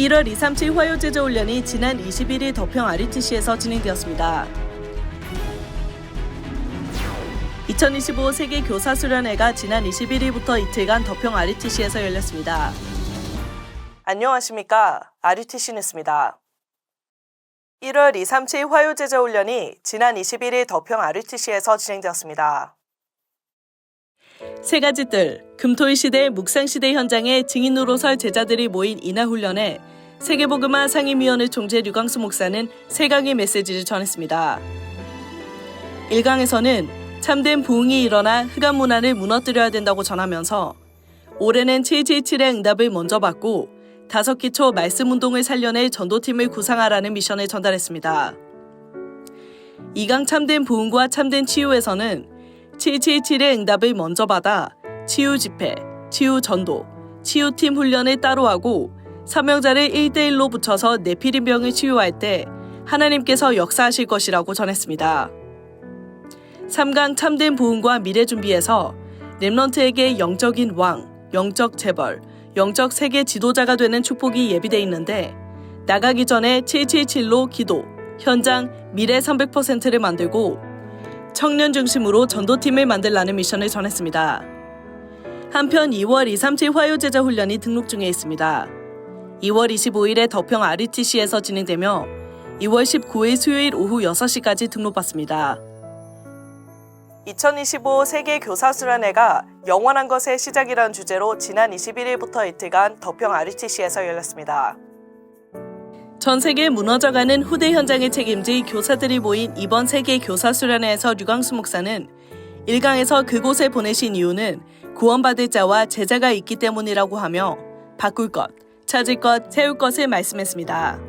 1월 237 화요제자훈련이 지난 21일 덕평 RUTC에서 진행되었습니다. 2025 세계교사수련회가 지난 21일부터 이틀간 덕평 RUTC에서 열렸습니다. 안녕하십니까. RUTC 뉴스입니다. 1월 237 화요제자훈련이 지난 21일 덕평 RUTC에서 진행되었습니다. 세 가지 뜰, 금토일 시대 묵상시대 현장에 증인으로 설 제자들이 모인 이날 훈련에 세계복음화 상임위원회 총재 류광수 목사는 세 강의 메시지를 전했습니다. 1강에서는 참된 부흥이 일어나 흑암 문화를 무너뜨려야 된다고 전하면서 올해는 777의 응답을 먼저 받고 5기초 말씀 운동을 살려낼 전도팀을 구상하라는 미션을 전달했습니다. 2강 참된 부흥과 참된 치유에서는 777의 응답을 먼저 받아 치유 집회, 치유 전도, 치유팀 훈련을 따로 하고 사명자를 1대1로 붙여서 네피림병을 치유할 때 하나님께서 역사하실 것이라고 전했습니다. 3강 참된 부흥과 미래 준비에서 렘넌트에게 영적인 왕, 영적 재벌, 영적 세계 지도자가 되는 축복이 예비돼 있는데 나가기 전에 777로 기도, 현장, 미래 300%를 만들고 청년 중심으로 전도팀을 만들라는 미션을 전했습니다. 한편 2월 237 화요제자 훈련이 등록 중에 있습니다. 2월 25일에 덕평 RUTC에서 진행되며 2월 19일 수요일 오후 6시까지 등록받습니다. 2025 세계교사수련회가 영원한 것의 시작이라는 주제로 지난 21일부터 이틀간 덕평 RUTC에서 열렸습니다. 전 세계 무너져가는 후대 현장을 책임질 교사들이 모인 이번 세계교사수련회에서 류광수 목사는 1강에서 그곳에 보내신 이유는 구원받을 자와 제자가 있기 때문이라고 하며 바꿀 것, 찾을 것, 세울 것을 말씀했습니다.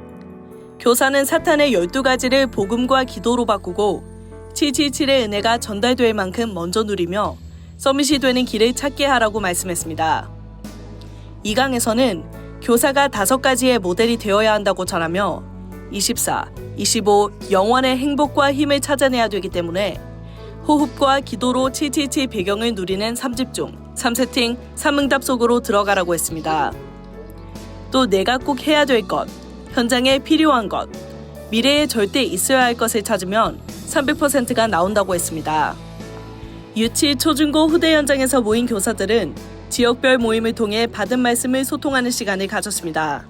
교사는 사탄의 12가지를 복음과 기도로 바꾸고 777의 은혜가 전달될 만큼 먼저 누리며 서밋이 되는 길을 찾게 하라고 말씀했습니다. 2강에서는 교사가 5가지의 모델이 되어야 한다고 전하며 24, 25 영원의 행복과 힘을 찾아내야 되기 때문에 호흡과 기도로 777 배경을 누리는 3집중, 3세팅, 3응답 속으로 들어가라고 했습니다. 또 내가 꼭 해야 될 것, 현장에 필요한 것, 미래에 절대 있어야 할 것을 찾으면 300%가 나온다고 했습니다. 유치, 초중고, 후대 현장에서 모인 교사들은 지역별 모임을 통해 받은 말씀을 소통하는 시간을 가졌습니다.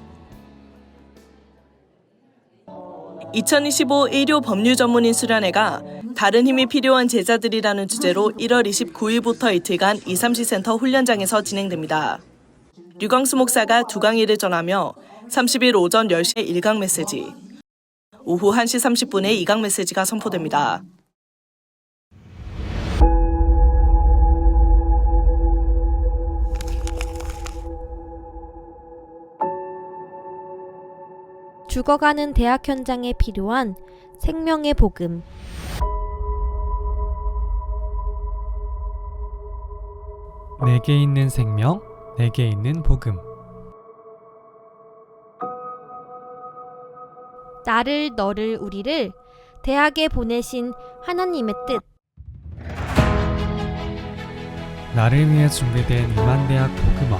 2025 의료 법률 전문인 수련회가 다른 힘이 필요한 제자들이라는 주제로 1월 29일부터 이틀간 237센터 훈련장에서 진행됩니다. 류광수 목사가 2강의를 전하며 30일 오전 10시에 1강 메시지, 오후 1시 30분에 2강 메시지가 선포됩니다. 죽어가는 대학 현장에 필요한 생명의 복음. 내게 있는 생명, 내게 있는 복음. 나를, 너를, 우리를 대학에 보내신 하나님의 뜻. 나를 위해 준비된 이만대학 복음화.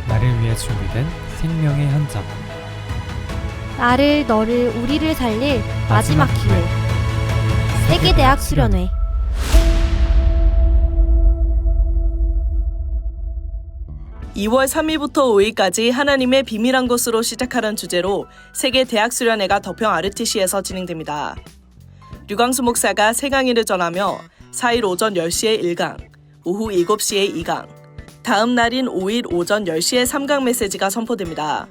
나를 위해 준비된 생명의 현장. 나를, 너를, 우리를 살릴 마지막 기회. 세계대학 수련회. (2월 3일부터 5일까지) 하나님의 비밀한 곳으로 시작하는 주제로 세계대학수련회가 덕평 RUTC에서 진행됩니다. 류광수 목사가 3강의를 전하며 4일 오전 10시에 1강, 오후 7시에 2강, 다음 날인 5일 오전 10시에 3강 메시지가 선포됩니다.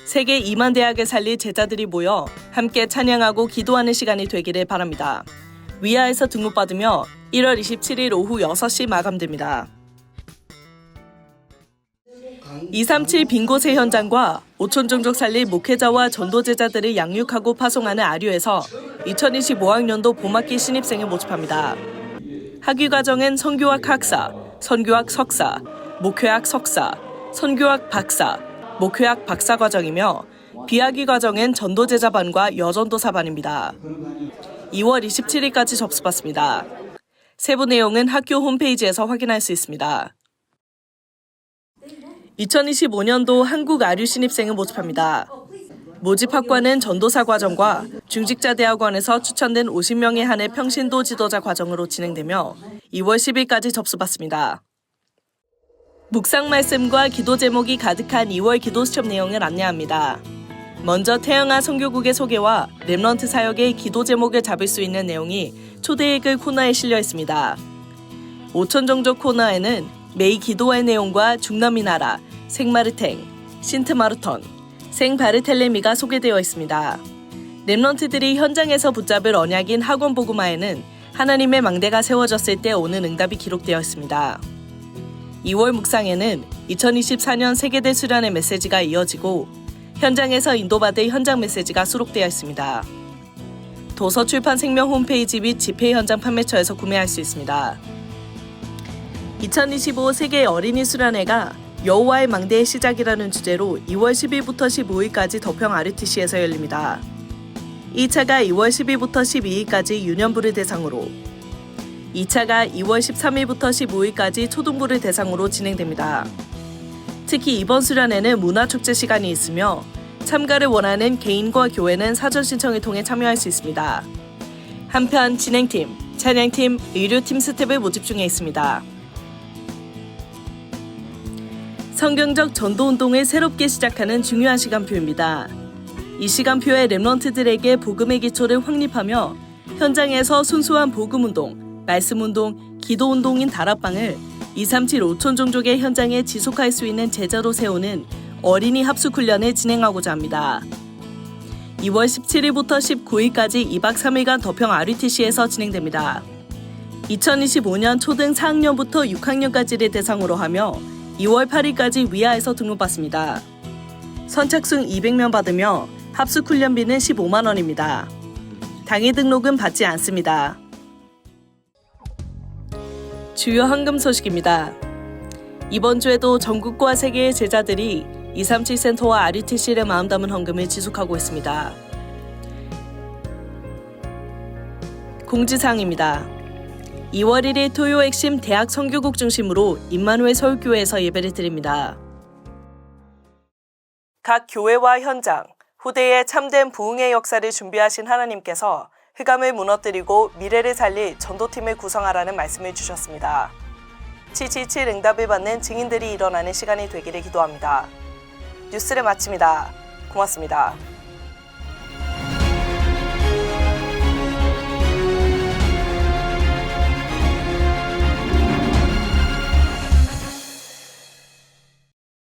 세계 2만 대학에 살릴 제자들이 모여 함께 찬양하고 기도하는 시간이 되기를 바랍니다. 위아에서 등록받으며 1월 27일 오후 6시 마감됩니다. 237 빈곳의 현장과 5천 종족 살릴 목회자와 전도제자들을 양육하고 파송하는 아류에서 2025학년도 봄학기 신입생을 모집합니다. 학위과정은 선교학 학사, 선교학 석사, 목회학 석사, 선교학 박사, 목회학 박사 과정이며 비학위 과정은 전도제자반과 여전도사반입니다. 2월 27일까지 접수받습니다. 세부 내용은 학교 홈페이지에서 확인할 수 있습니다. 2025년도 한국 아류 신입생을 모집합니다. 모집 학과는 전도사 과정과 중직자대학원에서 추천된 50명에 한해 평신도 지도자 과정으로 진행되며 2월 10일까지 접수받습니다. 묵상 말씀과 기도 제목이 가득한 2월 기도 시험 내용을 안내합니다. 먼저 태영아 선교국의 소개와 렘넌트 사역의 기도 제목을 잡을 수 있는 내용이 초대 읽을 코너에 실려 있습니다. 5천 종족 코너에는 메이 기도의 내용과 중남미 나라, 생마르탱, 신트마르턴, 생바르텔레미가 소개되어 있습니다. 렘넌트들이 현장에서 붙잡을 언약인 학원 복음화에는 하나님의 망대가 세워졌을 때 오는 응답이 기록되어 있습니다. 2월 묵상에는 2024년 세계대 수련의 메시지가 이어지고 현장에서 인도받을 현장 메시지가 수록되어 있습니다. 도서 출판 생명 홈페이지 및 집회 현장 판매처에서 구매할 수 있습니다. 2025 세계 어린이 수련회가 여호와의 망대의 시작이라는 주제로 2월 10일부터 15일까지 덕평 RUTC에서 열립니다. 2차가 2월 10일부터 12일까지 유년부를 대상으로, 2차가 2월 13일부터 15일까지 초등부를 대상으로 진행됩니다. 특히 이번 수련회는 문화축제 시간이 있으며 참가를 원하는 개인과 교회는 사전 신청을 통해 참여할 수 있습니다. 한편 진행팀, 찬양팀, 의료팀 스텝을 모집 중에 있습니다. 성경적 전도운동을 새롭게 시작하는 중요한 시간표입니다. 이 시간표에 렘넌트들에게 복음의 기초를 확립하며 현장에서 순수한 복음운동, 말씀운동, 기도운동인 다락방을 237 5천 종족의 현장에 지속할 수 있는 제자로 세우는 어린이 합숙 훈련을 진행하고자 합니다. 2월 17일부터 19일까지 2박 3일간 덕평 RUTC에서 진행됩니다. 2025년 초등 4학년부터 6학년까지를 대상으로 하며 2월 8일까지 위아에서 등록받습니다. 선착순 200명 받으며 합숙 훈련비는 15만 원입니다. 당일 등록은 받지 않습니다. 주요 헌금 소식입니다. 이번 주에도 전국과 세계의 제자들이 237 센터와 RUTC를 마음 담은 헌금을 지속하고 있습니다. 공지사항입니다. 2월 1일 토요 핵심 대학 선교국 중심으로 임마누엘 서울교회에서 예배를 드립니다. 각 교회와 현장, 후대의 참된 부흥의 역사를 준비하신 하나님께서 흑암을 무너뜨리고 미래를 살릴 전도팀을 구성하라는 말씀을 주셨습니다. 777 응답을 받는 증인들이 일어나는 시간이 되기를 기도합니다. 뉴스를 마칩니다. 고맙습니다.